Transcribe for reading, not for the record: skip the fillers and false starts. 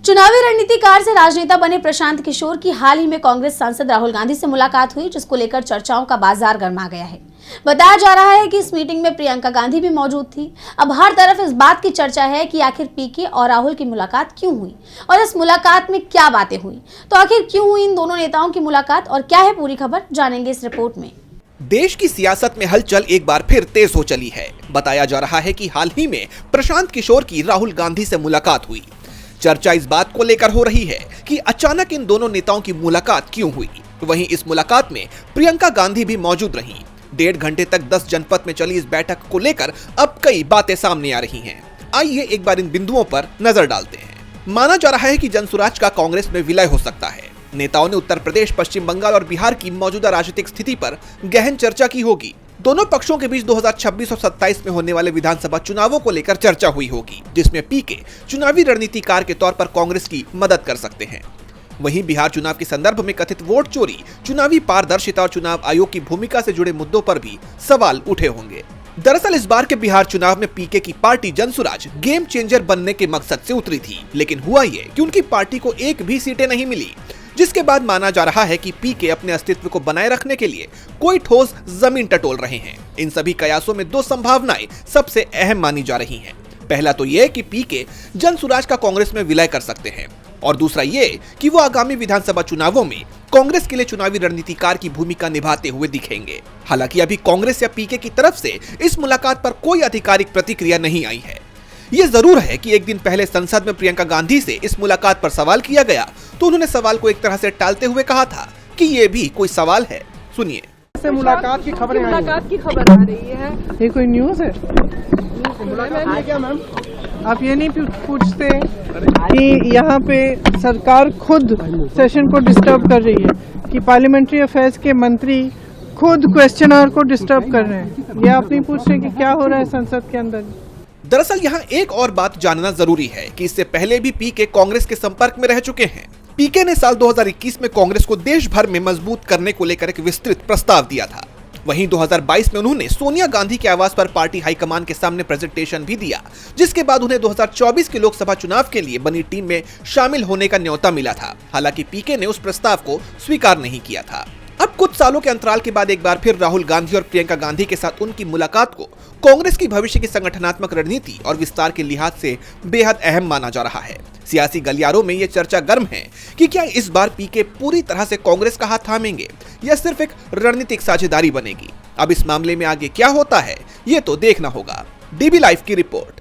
चुनावी रणनीतिकार से राजनेता बने प्रशांत किशोर की हाल ही में कांग्रेस सांसद राहुल गांधी से मुलाकात हुई, जिसको लेकर चर्चाओं का बाजार गर्मा गया है। बताया जा रहा है कि इस मीटिंग में प्रियंका गांधी भी मौजूद थी। अब हर तरफ इस बात की चर्चा है कि आखिर पीके और राहुल की मुलाकात क्यों हुई और इस मुलाकात में क्या बातें हुई। तो आखिर क्यों हुई इन दोनों नेताओं की मुलाकात और क्या है पूरी खबर, जानेंगे इस रिपोर्ट में। देश की सियासत में हलचल एक बार फिर तेज हो चली है। बताया जा रहा है कि हाल ही में प्रशांत किशोर की राहुल गांधी से मुलाकात हुई। चर्चा इस बात को लेकर हो रही है कि अचानक इन दोनों नेताओं की मुलाकात क्यों हुई। वहीं इस मुलाकात में प्रियंका गांधी भी मौजूद रहीं। 1.5 घंटे तक 10 जनपद में चली इस बैठक को लेकर अब कई बातें सामने आ रही हैं। आइए एक बार इन बिंदुओं पर नजर डालते हैं। माना जा रहा है कि जनसुराज का कांग्रेस में विलय हो सकता है। नेताओं ने उत्तर प्रदेश, पश्चिम बंगाल और बिहार की मौजूदा राजनीतिक स्थिति पर गहन चर्चा की होगी। दोनों पक्षों के बीच 2026 और 27 में होने वाले विधानसभा चुनावों को लेकर चर्चा हुई होगी, जिसमें पीके चुनावी रणनीतिकार के तौर पर कांग्रेस की मदद कर सकते हैं। वहीं बिहार चुनाव के संदर्भ में कथित वोट चोरी, चुनावी पारदर्शिता और चुनाव आयोग की भूमिका से जुड़े मुद्दों पर भी सवाल उठे होंगे। दरअसल इस बार के बिहार चुनाव में पीके की पार्टी जनसुराज गेम चेंजर बनने के मकसद से उतरी थी, लेकिन हुआ ये कि उनकी पार्टी को एक भी सीटें नहीं मिली, जिसके बाद माना जा रहा है कि पीके अपने अस्तित्व को बनाए रखने के लिए कोई ठोस जमीन टटोल रहे हैं। इन सभी कयासों में 2 संभावनाएं सबसे अहम मानी जा रही हैं। पहला तो ये कि पीके जनसुराज का कांग्रेस में विलय कर सकते हैं और दूसरा ये कि वो आगामी विधानसभा चुनावों में कांग्रेस के लिए चुनावी रणनीतिकार की भूमिका निभाते हुए दिखेंगे। हालांकि अभी कांग्रेस या पीके की तरफ से इस मुलाकात पर कोई आधिकारिक प्रतिक्रिया नहीं आई है। ये जरूर है कि एक दिन पहले संसद में प्रियंका गांधी से इस मुलाकात पर सवाल किया गया तो उन्होंने सवाल को एक तरह से टालते हुए कहा था कि ये भी कोई सवाल है। सुनिए। मुलाकात की खबर आ रही है। ये कोई न्यूज़ है? मुलाकात है क्या मैम? आप ये नहीं पूछते कि यहाँ पे सरकार खुद सेशन को डिस्टर्ब कर रही है, कि पार्लियामेंट्री अफेयर्स के मंत्री खुद क्वेश्चन आवर को डिस्टर्ब कर रहे हैं। ये आप नहीं पूछ रहे कि क्या हो रहा है संसद के अंदर? दरअसल यहाँ एक और बात जानना जरूरी है कि इससे पहले भी पीके कांग्रेस के संपर्क में रह चुके हैं। पीके ने साल 2021 में कांग्रेस को देश भर में मजबूत करने को लेकर एक विस्तृत प्रस्ताव दिया था। वहीं 2022 में उन्होंने सोनिया गांधी के आवास पर पार्टी हाईकमान के सामने प्रेजेंटेशन भी दिया, जिसके बाद उन्हें 2024 के लोकसभा चुनाव के लिए बनी टीम में शामिल होने का न्योता मिला था। हालांकि पीके ने उस प्रस्ताव को स्वीकार नहीं किया था। अब कुछ सालों के अंतराल के बाद एक बार फिर राहुल गांधी और प्रियंका गांधी के साथ उनकी मुलाकात को कांग्रेस की भविष्य की संगठनात्मक रणनीति और विस्तार के लिहाज से बेहद अहम माना जा रहा है। सियासी गलियारों में यह चर्चा गर्म है कि क्या इस बार पीके पूरी तरह से कांग्रेस का हाथ थामेंगे या सिर्फ एक रणनीतिक साझेदारी बनेगी। अब इस मामले में आगे क्या होता है, ये तो देखना होगा। डीबी लाइव की रिपोर्ट।